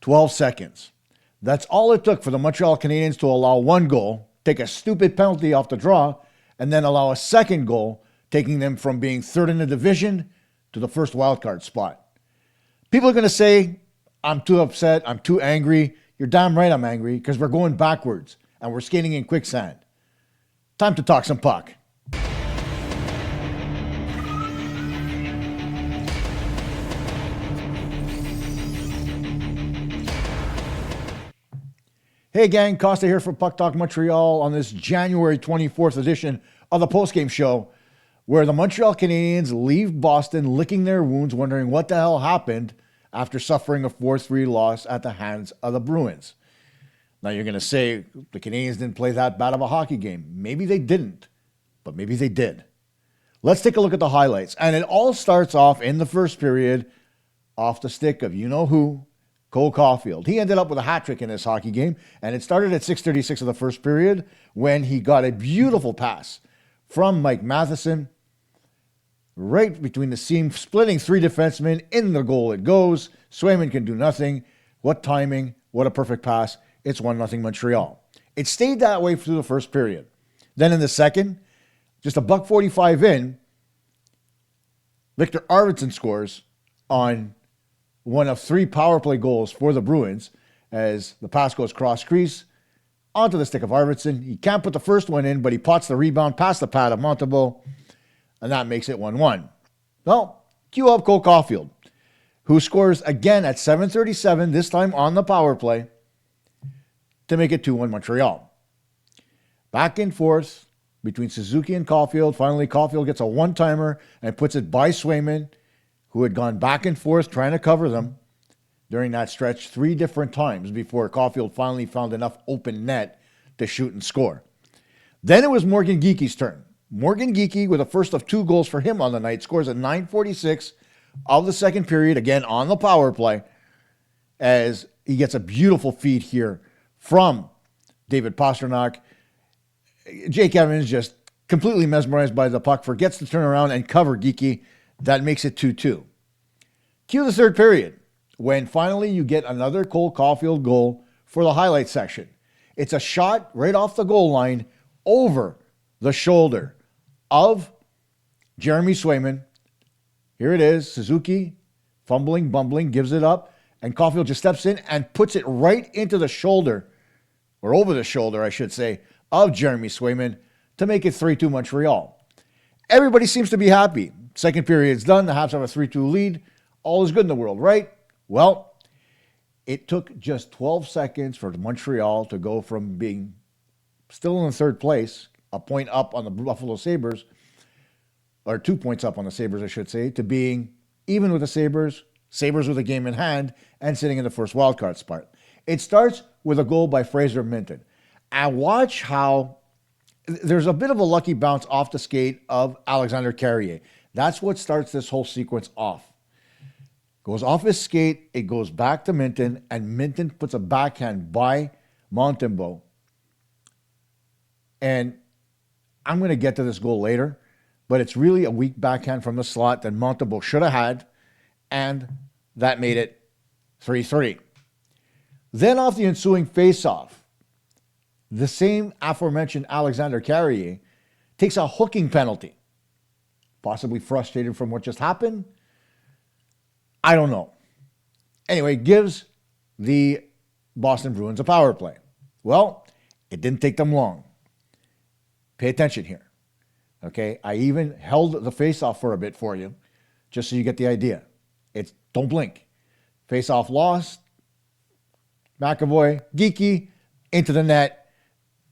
12 seconds. That's all it took for the Montreal Canadiens to allow one goal, take a stupid penalty off the draw, and then allow a second goal, taking them from being third in the division to the first wild card spot. People are going to say, I'm too upset, I'm too angry. You're damn right I'm angry, because we're going backwards and we're skating in quicksand. Time to talk some puck. Hey gang, Costa here for PuckTalk Montreal on this January 24th edition of the postgame show, where the Montreal Canadiens leave Boston licking their wounds, wondering what the hell happened after suffering a 4-3 loss at the hands of the Bruins. Now you're going to say the Canadiens didn't play that bad of a hockey game. Maybe they didn't, but maybe they did. Let's take a look at the highlights. And it all starts off in the first period off the stick of you-know-who, Cole Caulfield. He ended up with a hat trick in this hockey game, and it started at 6:36 of the first period when he got a beautiful pass from Mike Matheson right between the seam, splitting three defensemen. In the goal it goes. Swayman can do nothing. What timing. What a perfect pass. It's 1-0 Montreal. It stayed that way through the first period. Then in the second, just a $1:45 in, Victor Arvidsson scores on one of three power play goals for the Bruins as the pass goes cross crease onto the stick of Arvidsson. He can't put the first one in, but he pots the rebound past the pad of Monty, and that makes it 1-1. Well, cue up Cole Caulfield, who scores again at 7:37, this time on the power play, to make it 2-1 Montreal. Back and forth between Suzuki and Caulfield. Finally, Caulfield gets a one-timer and puts it by Swayman, who had gone back and forth trying to cover them during that stretch 3 different times before Caulfield finally found enough open net to shoot and score. Then it was Morgan Geekie's turn. Morgan Geekie, with the first of 2 goals for him on the night, scores at 9:46 of the second period, again on the power play, as he gets a beautiful feed here from David Pastrnak. Jake Evans, just completely mesmerized by the puck, forgets to turn around and cover Geekie. That makes it 2-2. Cue the third period, when finally you get another Cole Caulfield goal for the highlight section. It's a shot right off the goal line over the shoulder of Jeremy Swayman. Here it is. Suzuki, fumbling, bumbling, gives it up, and Caulfield just steps in and puts it right into the shoulder, or over the shoulder, I should say, of Jeremy Swayman to make it 3-2 Montreal. Everybody seems to be happy. Second period's done. The Habs have a 3-2 lead. All is good in the world, right? Well, it took just 12 seconds for Montreal to go from being still in third place, a point up on the Buffalo Sabres, or 2 points up on the Sabres, I should say, to being even with the Sabres, Sabres with a game in hand, and sitting in the first wildcard spot. It starts with a goal by Fraser Minten. And watch how there's a bit of a lucky bounce off the skate of Alexander Carrier. That's what starts this whole sequence off. Goes off his skate, it goes back to Minten, and Minten puts a backhand by Monty. And I'm going to get to this goal later, but it's really a weak backhand from the slot that Monty should have had, and that made it 3-3. Then off the ensuing faceoff, the same aforementioned Alexander Carrier takes a hooking penalty. Possibly frustrated from what just happened. I don't know. Anyway, gives the Boston Bruins a power play. Well, it didn't take them long. Pay attention here. Okay, I even held the face-off for a bit for you, just so you get the idea. It's don't blink. Face-off lost. McAvoy, Geekie, into the net,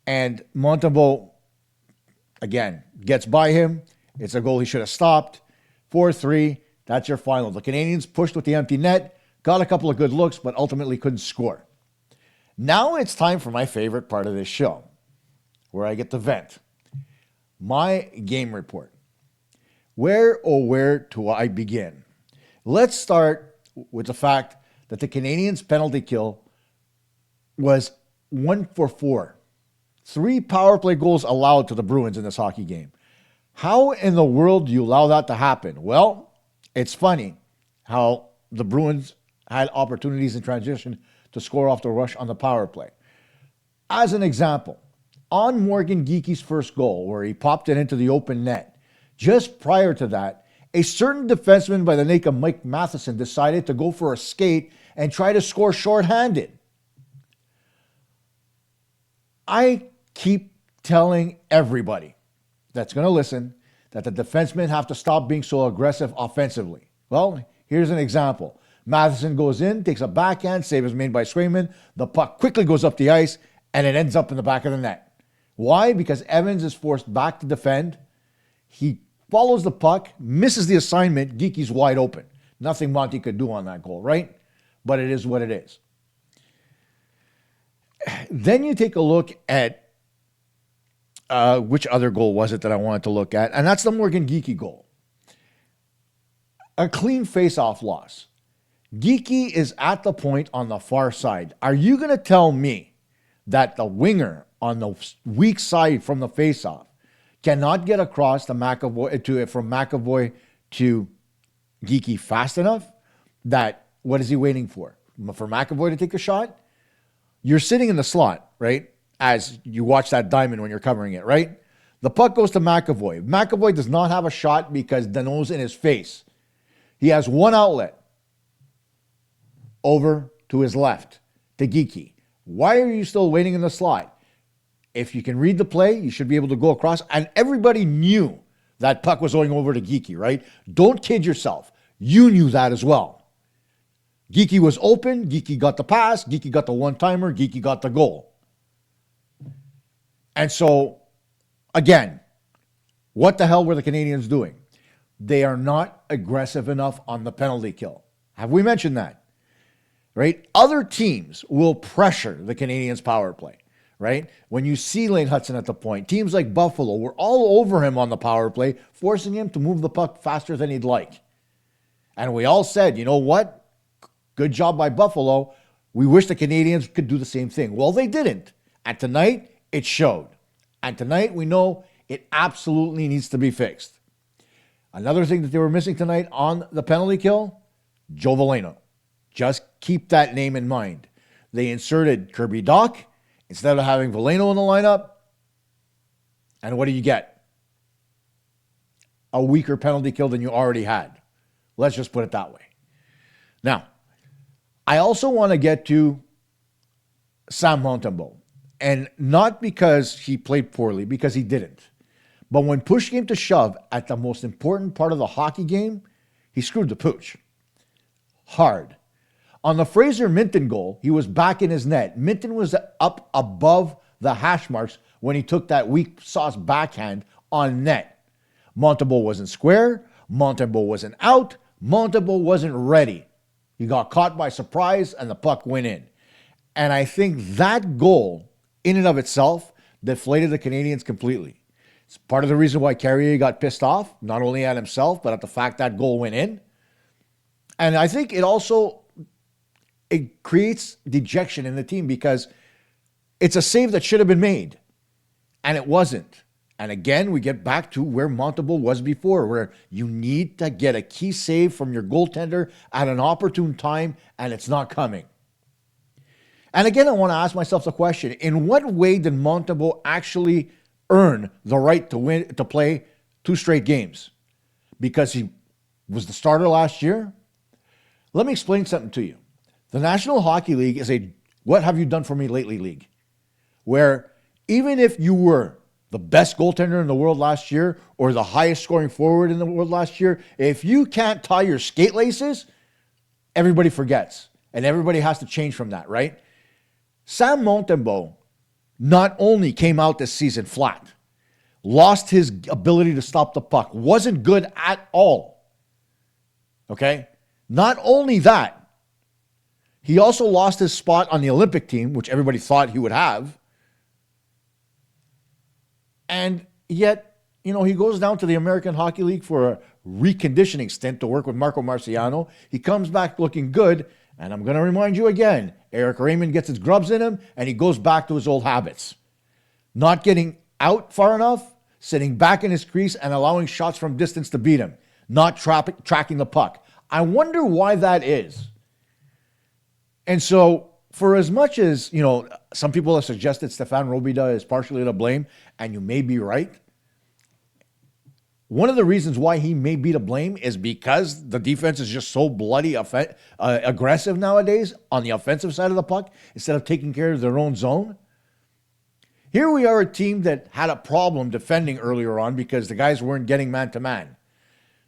and Montembeault, again, gets by him. It's a goal he should have stopped. 4-3, that's your final. The Canadiens pushed with the empty net, got a couple of good looks, but ultimately couldn't score. Now it's time for my favorite part of this show, where I get to vent. My game report. Where do I begin? Let's start with the fact that the Canadiens' penalty kill was 1 for 4. 3 power play goals allowed to the Bruins in this hockey game. How in the world do you allow that to happen? Well, it's funny how the Bruins had opportunities in transition to score off the rush on the power play. As an example, on Morgan Geekie's first goal, where he popped it into the open net, just prior to that, a certain defenseman by the name of Mike Matheson decided to go for a skate and try to score shorthanded. I keep telling everybody that's going to listen that the defensemen have to stop being so aggressive offensively. Well, here's an example. Matheson goes in, takes a backhand, save is made by Swayman. The puck quickly goes up the ice, and it ends up in the back of the net. Why? Because Evans is forced back to defend. He follows the puck, misses the assignment. Geekie's wide open. Nothing Monty could do on that goal, right? But it is what it is. Then you take a look at which other goal was it that I wanted to look at, and that's the Morgan Geekie goal. A clean face-off loss. Geekie is at the point on the far side. Are you going to tell me that the winger on the weak side from the face-off cannot get across from McAvoy to Geekie fast enough? That what is he waiting for? For McAvoy to take a shot? You're sitting in the slot, right? As you watch that diamond when you're covering it, right? The puck goes to McAvoy. McAvoy does not have a shot because Danault's in his face. He has one outlet over to his left to Geekie. Why are you still waiting in the slot? If you can read the play, you should be able to go across. And everybody knew that puck was going over to Geekie, right? Don't kid yourself. You knew that as well. Geekie was open. Geekie got the pass. Geekie got the one-timer. Geekie got the goal. And so, again, what the hell were the Canadiens doing? They are not aggressive enough on the penalty kill. Have we mentioned that? Right? Other teams will pressure the Canadiens' power play. Right? When you see Lane Hudson at the point, teams like Buffalo were all over him on the power play, forcing him to move the puck faster than he'd like. And we all said, you know what? Good job by Buffalo. We wish the Canadiens could do the same thing. Well, they didn't. And tonight, it showed. And tonight, we know it absolutely needs to be fixed. Another thing that they were missing tonight on the penalty kill, Joe Veleno. Just keep that name in mind. They inserted Kirby Dach instead of having Veleno in the lineup. And what do you get? A weaker penalty kill than you already had. Let's just put it that way. Now, I also want to get to Sam Montembeault. And not because he played poorly, because he didn't. But when push came to shove at the most important part of the hockey game, he screwed the pooch. Hard. On the Fraser Minton goal, he was back in his net. Minton was up above the hash marks when he took that weak sauce backhand on net. Montembeault wasn't square. Montembeault wasn't out. Montembeault wasn't ready. He got caught by surprise and the puck went in. And I think that goal, in and of itself, deflated the Canadiens completely. It's part of the reason why Carrier got pissed off, not only at himself, but at the fact that goal went in. And I think it creates dejection in the team because it's a save that should have been made, and it wasn't. And again, we get back to where Montembeault was before, where you need to get a key save from your goaltender at an opportune time, and it's not coming. And again, I want to ask myself the question, in what way did Montembeault actually earn the right to play 2 straight games? Because he was the starter last year? Let me explain something to you. The National Hockey League is a what have you done for me lately league, where even if you were the best goaltender in the world last year or the highest scoring forward in the world last year, if you can't tie your skate laces, everybody forgets. And everybody has to change from that, right? Sam Montembeault not only came out this season flat, lost his ability to stop the puck, wasn't good at all. Okay? Not only that, he also lost his spot on the Olympic team, which everybody thought he would have. And yet, he goes down to the American Hockey League for a reconditioning stint to work with Marco Marciano. He comes back looking good. And I'm going to remind you again, Eric Raymond gets his grubs in him, and he goes back to his old habits. Not getting out far enough, sitting back in his crease, and allowing shots from distance to beat him. Not tracking the puck. I wonder why that is. And so, for as much as, some people have suggested Stephane Robidas is partially to blame, and you may be right. One of the reasons why he may be to blame is because the defense is just so bloody aggressive nowadays on the offensive side of the puck instead of taking care of their own zone. Here we are, a team that had a problem defending earlier on because the guys weren't getting man-to-man.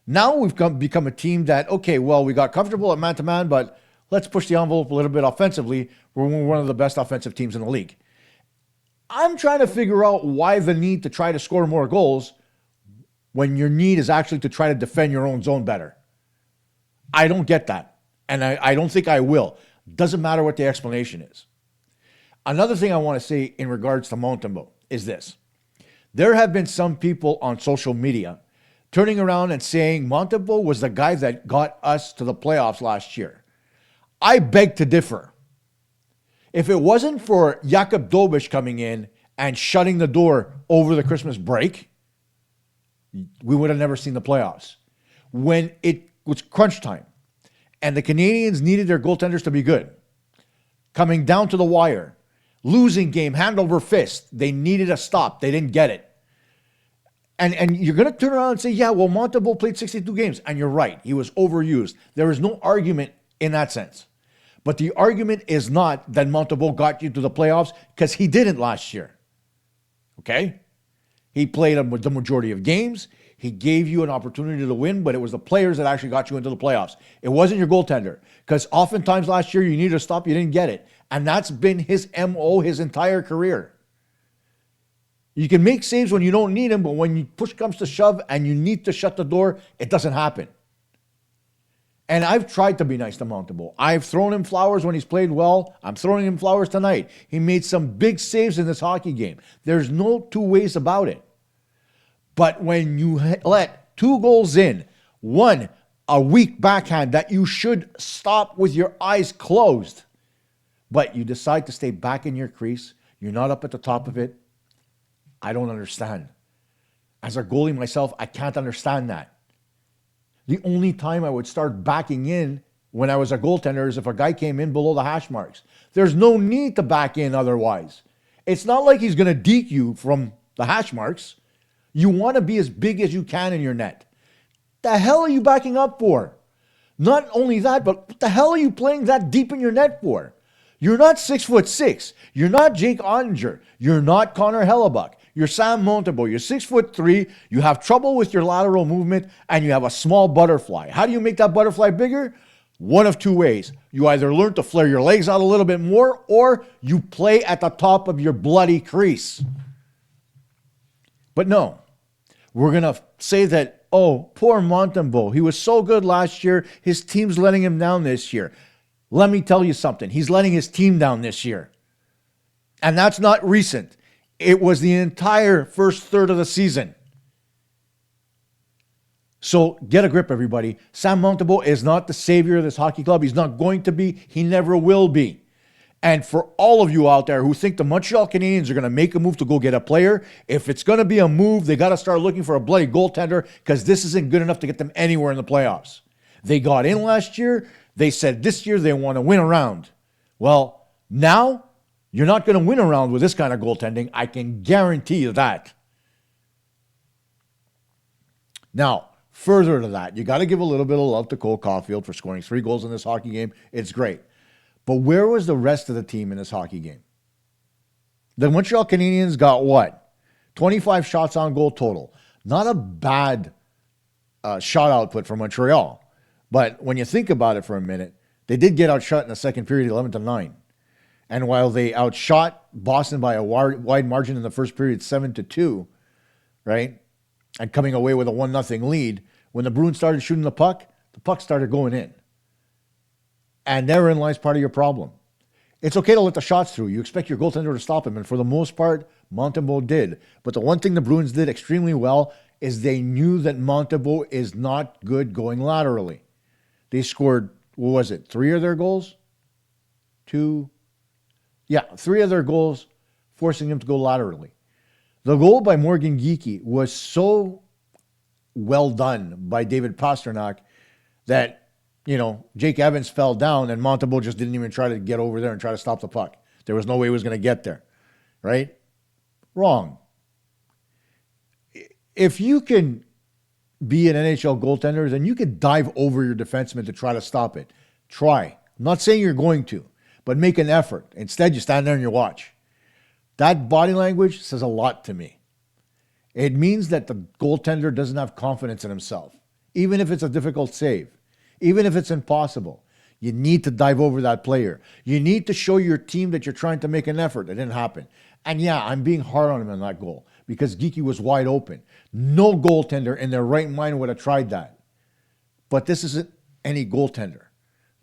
Now we've become a team that, okay, well, we got comfortable at man-to-man, but let's push the envelope a little bit offensively. We're one of the best offensive teams in the league. I'm trying to figure out why the need to try to score more goals when your need is actually to try to defend your own zone better. I don't get that. And I don't think I will. Doesn't matter what the explanation is. Another thing I want to say in regards to Montembeault is this. There have been some people on social media turning around and saying Montembeault was the guy that got us to the playoffs last year. I beg to differ. If it wasn't for Jakub Dobeš coming in and shutting the door over the Christmas break, we would have never seen the playoffs. When it was crunch time and the Canadiens needed their goaltenders to be good, coming down to the wire, losing game, hand over fist, they needed a stop. They didn't get it. And you're going to turn around and say, yeah, well, Montembeault played 62 games. And you're right. He was overused. There is no argument in that sense. But the argument is not that Montembeault got you to the playoffs, because he didn't last year. Okay? He played the majority of games. He gave you an opportunity to win, but it was the players that actually got you into the playoffs. It wasn't your goaltender, because oftentimes last year you needed a stop, you didn't get it. And that's been his MO his entire career. You can make saves when you don't need them, but when push comes to shove and you need to shut the door, it doesn't happen. And I've tried to be nice to Montembeault. I've thrown him flowers when he's played well. I'm throwing him flowers tonight. He made some big saves in this hockey game. There's no two ways about it. But when you let 2 goals in, one, a weak backhand that you should stop with your eyes closed, but you decide to stay back in your crease, you're not up at the top of it, I don't understand. As a goalie myself, I can't understand that. The only time I would start backing in when I was a goaltender is if a guy came in below the hash marks. There's no need to back in otherwise. It's not like he's going to deke you from the hash marks. You want to be as big as you can in your net. The hell are you backing up for? Not only that, but what the hell are you playing that deep in your net for? You're not 6'6". You're not Jake Ottinger. You're not Connor Hellebuck. You're Sam Montembeault. You're 6'3". You have trouble with your lateral movement, and you have a small butterfly. How do you make that butterfly bigger? One of two ways. You either learn to flare your legs out a little bit more, or you play at the top of your bloody crease. But no, we're going to say that, oh, poor Montembeault. He was so good last year. His team's letting him down this year. Let me tell you something. He's letting his team down this year. And that's not recent. It was the entire first third of the season. So get a grip, everybody. Sam Montembeault is not the savior of this hockey club. He's not going to be. He never will be. And for all of you out there who think the Montreal Canadiens are going to make a move to go get a player, if it's going to be a move, they got to start looking for a bloody goaltender, because this isn't good enough to get them anywhere in the playoffs. They got in last year. They said this year they want to win a round. Well, now you're not going to win a round with this kind of goaltending. I can guarantee you that. Now, further to that, you got to give a little bit of love to Cole Caulfield for scoring 3 goals in this hockey game. It's great. But where was the rest of the team in this hockey game? The Montreal Canadiens got what? 25 shots on goal total. Not a bad shot output for Montreal. But when you think about it for a minute, they did get outshot in the second period 11-9. And while they outshot Boston by a wide margin in the first period 7-2, right? And coming away with a 1-0 lead, when the Bruins started shooting the puck started going in. And therein lies part of your problem. It's okay to let the shots through. You expect your goaltender to stop him. And for the most part, Montembeault did. But the one thing the Bruins did extremely well is they knew that Montembeault is not good going laterally. They scored, 3 of their goals? 2? Yeah, 3 of their goals, forcing him to go laterally. The goal by Morgan Geekie was so well done by David Pastrnak that Jake Evans fell down and Montembeault just didn't even try to get over there and try to stop the puck. There was no way he was going to get there, right? Wrong. If you can be an NHL goaltender, then you can dive over your defenseman to try to stop it. Try. I'm not saying you're going to, but make an effort. Instead, you stand there and you watch. That body language says a lot to me. It means that the goaltender doesn't have confidence in himself, even if it's a difficult save, even if it's impossible. You need to dive over that player. You need to show your team that you're trying to make an effort. It didn't happen. And yeah, I'm being hard on him on that goal because Geekie was wide open. No goaltender in their right mind would have tried that. But this isn't any goaltender.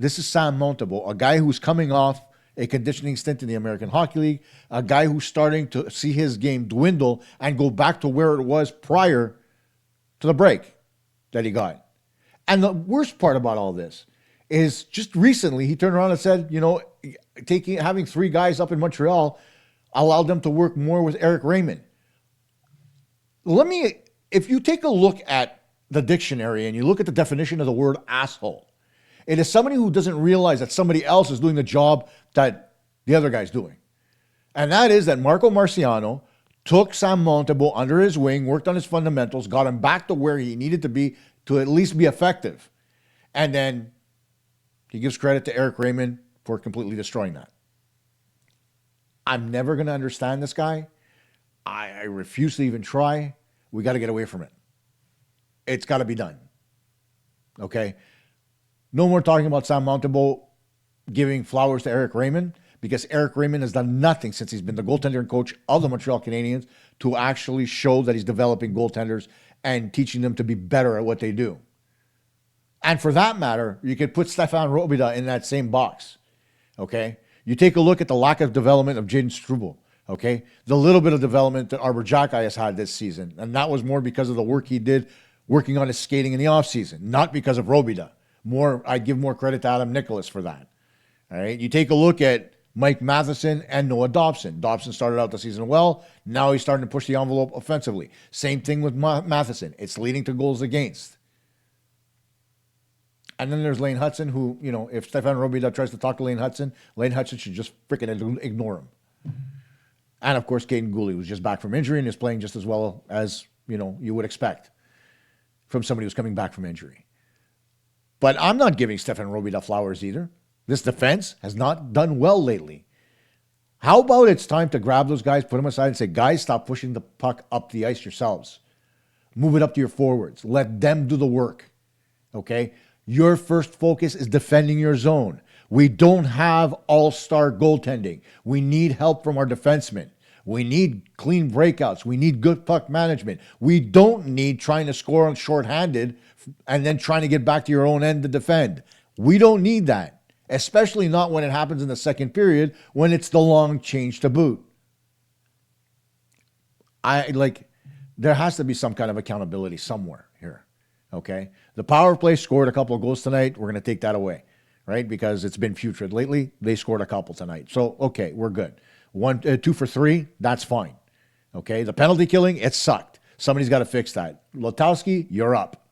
This is Sam Montembeault, a guy who's coming off a conditioning stint in the American Hockey League, a guy who's starting to see his game dwindle and go back to where it was prior to the break that he got. And the worst part about all this is just recently he turned around and said, having 3 guys up in Montreal allowed them to work more with Eric Raymond. If you take a look at the dictionary and you look at the definition of the word asshole, it is somebody who doesn't realize that somebody else is doing the job that the other guy's doing. And that is that Marco Marciano took Sam Montembeault under his wing, worked on his fundamentals, got him back to where he needed to be to at least be effective. And then he gives credit to Eric Raymond for completely destroying that. I'm never going to understand this guy. I refuse to even try. We got to get away from it. It's got to be done. Okay? No more talking about Sam Montembeault giving flowers to Eric Raymond because Eric Raymond has done nothing since he's been the goaltender and coach of the Montreal Canadiens to actually show that he's developing goaltenders and teaching them to be better at what they do. And for that matter, you could put Stephane Robidas in that same box. Okay? You take a look at the lack of development of Jaden Struble. Okay? The little bit of development that Arbor Xhekaj has had this season. And that was more because of the work he did working on his skating in the offseason, not because of Robidas. I'd give more credit to Adam Nicholas for that. All right? You take a look at Mike Matheson and Noah Dobson. Dobson started out the season well. Now he's starting to push the envelope offensively. Same thing with Matheson. It's leading to goals against. And then there's Lane Hudson, who, if Stephane Robidas tries to talk to Lane Hudson should just freaking ignore him. And, of course, Caden Gooley, who's just back from injury and is playing just as well as, you would expect from somebody who's coming back from injury. But I'm not giving Stephane Robidas flowers either. This defense has not done well lately. How about it's time to grab those guys, put them aside, and say, guys, stop pushing the puck up the ice yourselves. Move it up to your forwards. Let them do the work. Okay? Your first focus is defending your zone. We don't have all-star goaltending. We need help from our defensemen. We need clean breakouts. We need good puck management. We don't need trying to score on shorthanded and then trying to get back to your own end to defend. We don't need that, especially not when it happens in the second period when it's the long change to boot. There has to be some kind of accountability somewhere here, okay? The power play scored a couple of goals tonight. We're going to take that away, right? Because it's been putrid lately. They scored a couple tonight. So, okay, we're good. 2 for 3, that's fine. Okay, the penalty killing, it sucked. Somebody's got to fix that. Lotowski, you're up.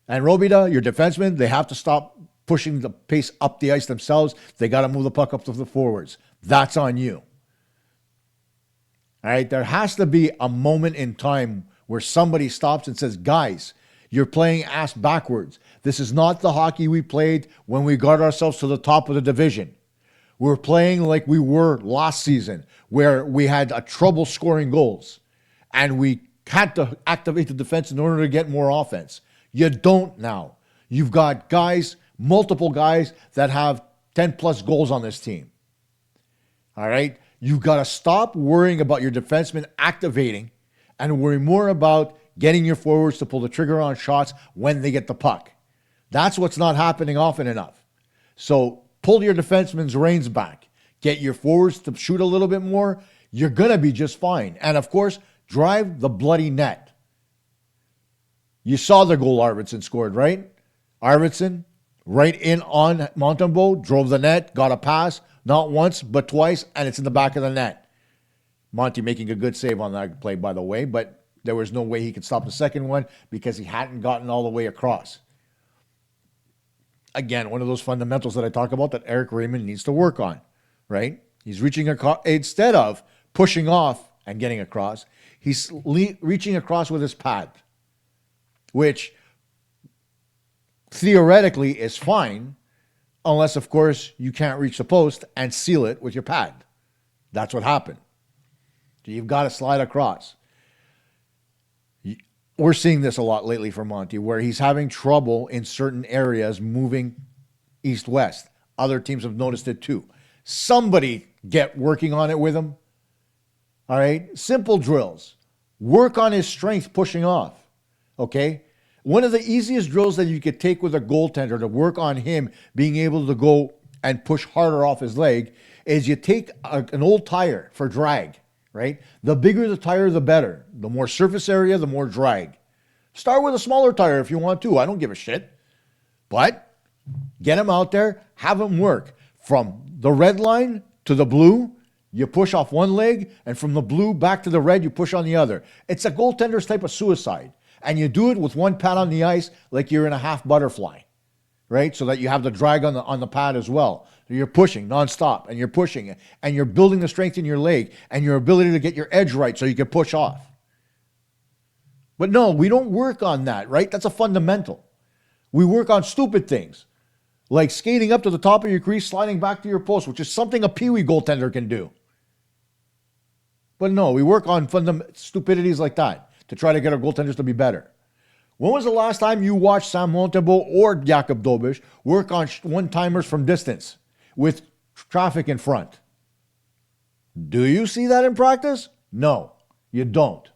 And Robidas, your defensemen, they have to stop pushing the pace up the ice themselves. They got to move the puck up to the forwards. That's on you. All right, there has to be a moment in time where somebody stops and says, guys, you're playing ass backwards. This is not the hockey we played when we got ourselves to the top of the division. We're playing like we were last season, where we had a trouble scoring goals, and we had to activate the defense in order to get more offense. You don't now. You've got guys, multiple guys, that have 10-plus goals on this team. All right? You've got to stop worrying about your defensemen activating and worry more about getting your forwards to pull the trigger on shots when they get the puck. That's what's not happening often enough. So pull your defensemen's reins back. Get your forwards to shoot a little bit more. You're going to be just fine. And, of course, drive the bloody net. You saw the goal Arvidsson scored, right? Arvidsson, right in on Montembeault, drove the net, got a pass, not once, but twice, and it's in the back of the net. Monty making a good save on that play, by the way, but there was no way he could stop the second one because he hadn't gotten all the way across. Again, one of those fundamentals that I talk about that Eric Raymond needs to work on, right? He's reaching across, instead of pushing off and getting across, he's reaching across with his pad, which theoretically is fine, unless, of course, you can't reach the post and seal it with your pad. That's what happened. So you've got to slide across. We're seeing this a lot lately from Monty, where he's having trouble in certain areas moving east-west. Other teams have noticed it too. Somebody get working on it with him. All right? Simple drills. Work on his strength pushing off. Okay? One of the easiest drills that you could take with a goaltender to work on him being able to go and push harder off his leg is you take an old tire for drag, right? The bigger the tire, the better. The more surface area, the more drag. Start with a smaller tire if you want to. I don't give a shit. But get him out there, have him work. From the red line to the blue, you push off one leg, and from the blue back to the red, you push on the other. It's a goaltender's type of suicide. And you do it with one pad on the ice like you're in a half butterfly, right? So that you have the drag on the pad as well. So you're pushing nonstop, and you're pushing, and you're building the strength in your leg and your ability to get your edge right so you can push off. But no, we don't work on that, right? That's a fundamental. We work on stupid things, like skating up to the top of your crease, sliding back to your post, which is something a peewee goaltender can do. But no, we work on stupidities like that to try to get our goaltenders to be better. When was the last time you watched Sam Montembeault or Jakub Dobeš work on one-timers from distance with traffic in front? Do you see that in practice? No, you don't.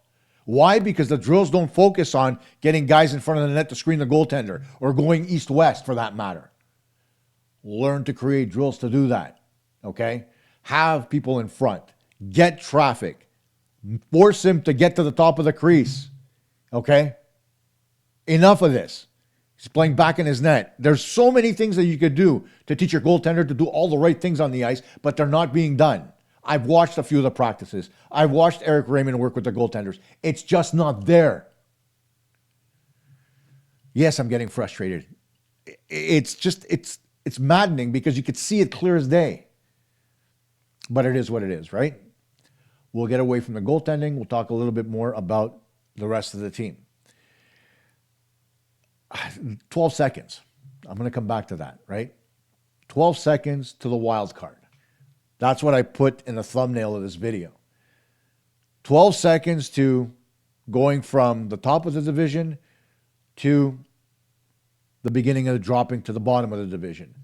Why? Because the drills don't focus on getting guys in front of the net to screen the goaltender or going east-west for that matter. Learn to create drills to do that, okay? Have people in front. Get traffic. Force him to get to the top of the crease, okay? Enough of this. He's playing back in his net. There's so many things that you could do to teach your goaltender to do all the right things on the ice, but they're not being done. I've watched a few of the practices. I've watched Eric Raymond work with the goaltenders. It's just not there. Yes, I'm getting frustrated. It's maddening because you could see it clear as day. But it is what it is, right? We'll get away from the goaltending. We'll talk a little bit more about the rest of the team. 12 seconds. I'm going to come back to that, right? 12 seconds to the wild card. That's what I put in the thumbnail of this video. 12 seconds to going from the top of the division to the beginning of the dropping to the bottom of the division.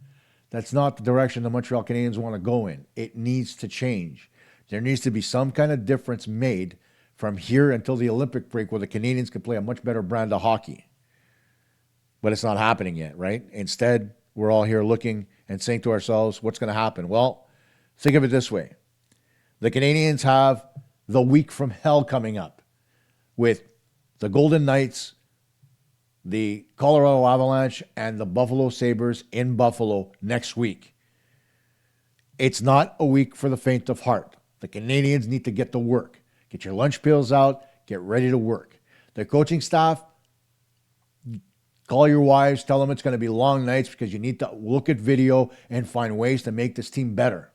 That's not the direction the Montreal Canadiens want to go in. It needs to change. There needs to be some kind of difference made from here until the Olympic break where the Canadiens can play a much better brand of hockey. But it's not happening yet, right? Instead, we're all here looking and saying to ourselves, what's going to happen? Well, think of it this way. The Canadiens have the week from hell coming up with the Golden Knights, the Colorado Avalanche, and the Buffalo Sabres in Buffalo next week. It's not a week for the faint of heart. The Canadiens need to get to work. Get your lunch pills out. Get ready to work. The coaching staff, call your wives. Tell them it's going to be long nights because you need to look at video and find ways to make this team better.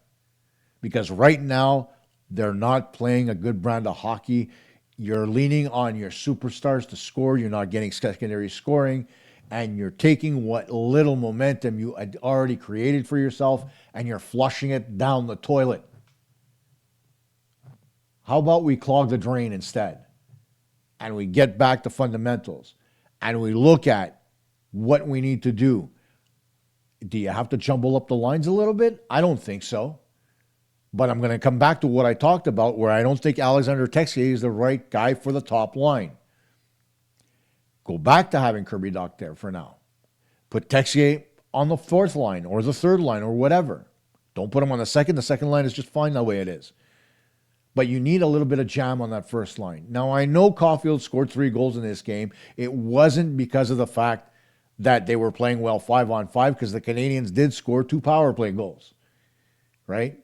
Because right now, they're not playing a good brand of hockey. You're leaning on your superstars to score. You're not getting secondary scoring. And you're taking what little momentum you had already created for yourself and you're flushing it down the toilet. How about we clog the drain instead? And we get back to fundamentals. And we look at what we need to do. Do you have to jumble up the lines a little bit? I don't think so. But I'm going to come back to what I talked about where I don't think Alexander Texier is the right guy for the top line. Go back to having Kirby Dach there for now. Put Texier on the fourth line or the third line or whatever. Don't put him on the second. The second line is just fine the way it is. But you need a little bit of jam on that first line. Now, I know Caulfield scored 3 goals in this game. It wasn't because of the fact that they were playing well 5-on-5 because the Canadiens did score 2 power play goals, right?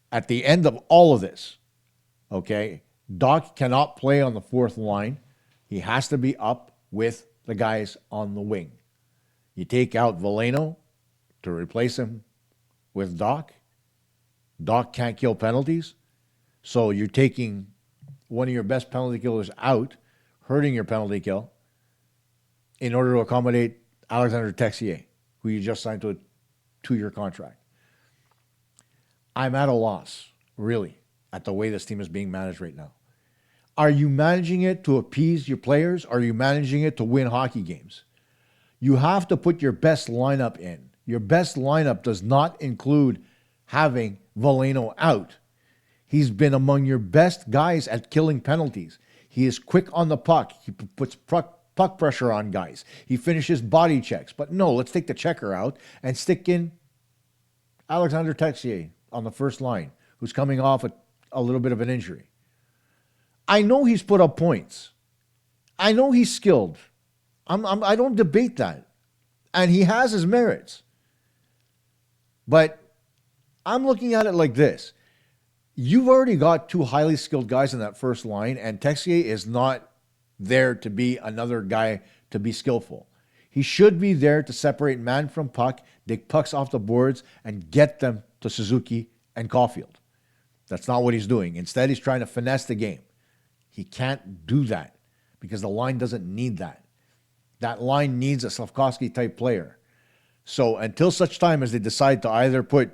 At the end of all of this, okay, Dach cannot play on the fourth line. He has to be up with the guys on the wing. You take out Veleno to replace him with Doc. Doc can't kill penalties. So you're taking one of your best penalty killers out, hurting your penalty kill, in order to accommodate Alexander Texier, who you just signed to a 2-year contract. I'm at a loss, really, at the way this team is being managed right now. Are you managing it to appease your players? Are you managing it to win hockey games? You have to put your best lineup in. Your best lineup does not include having Veleno out. He's been among your best guys at killing penalties. He is quick on the puck. He puts puck pressure on guys. He finishes body checks. But no, let's take the checker out and stick in Alexander Texier on the first line, who's coming off a little bit of an injury. I know he's put up points. I know he's skilled. I don't debate that. And he has his merits. But I'm looking at it like this. You've already got 2 highly skilled guys in that first line, and Texier is not there to be another guy to be skillful. He should be there to separate man from puck, dig pucks off the boards, and get them to Suzuki and Caulfield. That's not what he's doing. Instead, he's trying to finesse the game. He can't do that because the line doesn't need that. That line needs a Slafkovsky-type player. So until such time as they decide to either put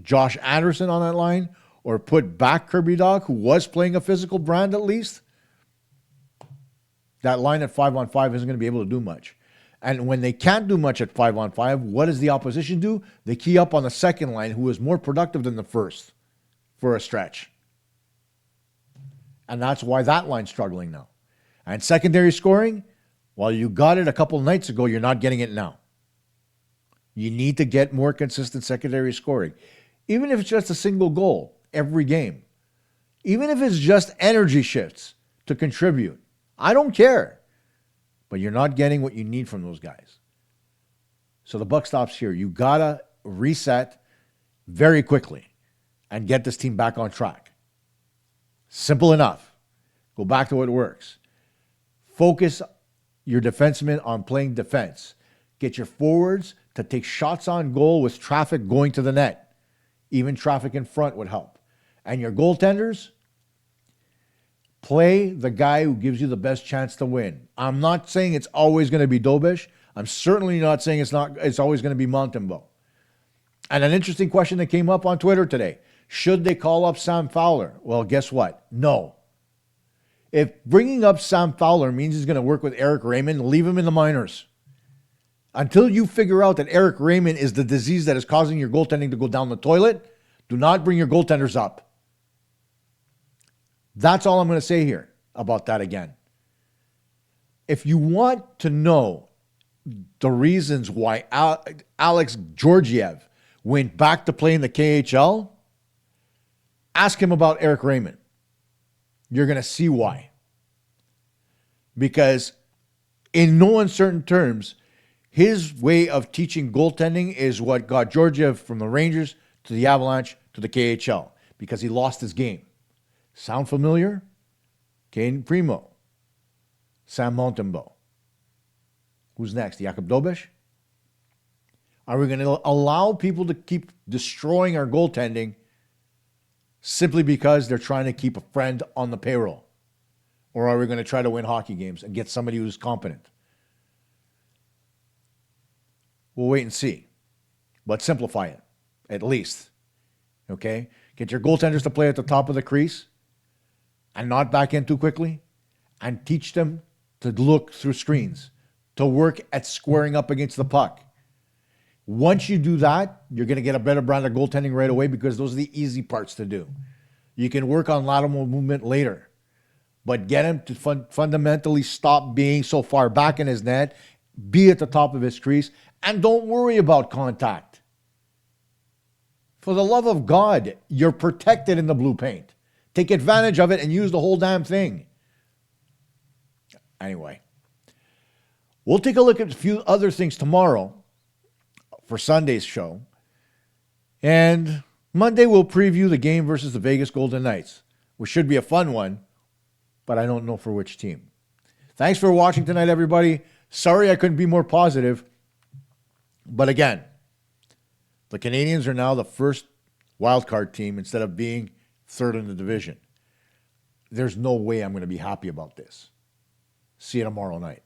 Josh Anderson on that line or put back Kirby Dach, who was playing a physical brand at least, that line at 5-on-5 isn't going to be able to do much. And when they can't do much at 5-on-5, what does the opposition do? They key up on the second line, who is more productive than the first for a stretch. And that's why that line's struggling now. And secondary scoring, well, you got it a couple nights ago. You're not getting it now. You need to get more consistent secondary scoring. Even if it's just a single goal every game. Even if it's just energy shifts to contribute. I don't care. But you're not getting what you need from those guys. So the buck stops here. You got to reset very quickly and get this team back on track. Simple enough. Go back to what works. Focus your defensemen on playing defense. Get your forwards to take shots on goal with traffic going to the net. Even traffic in front would help. And your goaltenders, play the guy who gives you the best chance to win. I'm not saying it's always going to be Dobish. I'm certainly not saying it's always going to be Montembeault. And an interesting question that came up on Twitter today. Should they call up Sam Fowler? Well, guess what? No. If bringing up Sam Fowler means he's going to work with Eric Raymond, leave him in the minors. Until you figure out that Eric Raymond is the disease that is causing your goaltending to go down the toilet, do not bring your goaltenders up. That's all I'm going to say here about that again. If you want to know the reasons why Alex Georgiev went back to play in the KHL, ask him about Eric Raymond. You're going to see why. Because in no uncertain terms, his way of teaching goaltending is what got Georgiev from the Rangers to the Avalanche to the KHL, because he lost his game. Sound familiar? Kane Primo. Sam Montembeault. Who's next? Jakub Dobish? Are we going to allow people to keep destroying our goaltending simply because they're trying to keep a friend on the payroll? Or are we going to try to win hockey games and get somebody who's competent? We'll wait and see. But simplify it, at least. Okay? Get your goaltenders to play at the top of the crease and not back in too quickly, and teach them to look through screens, to work at squaring up against the puck. Once you do that, you're going to get a better brand of goaltending right away, because those are the easy parts to do. You can work on lateral movement later, but get him to fundamentally stop being so far back in his net, be at the top of his crease, and don't worry about contact. For the love of God, you're protected in the blue paint. Take advantage of it and use the whole damn thing. Anyway, we'll take a look at a few other things tomorrow for Sunday's show. And Monday, we'll preview the game versus the Vegas Golden Knights, which should be a fun one, but I don't know for which team. Thanks for watching tonight, everybody. Sorry I couldn't be more positive. But again, the Canadiens are now the first wild card team instead of being third in the division. There's no way I'm going to be happy about this. See you tomorrow night.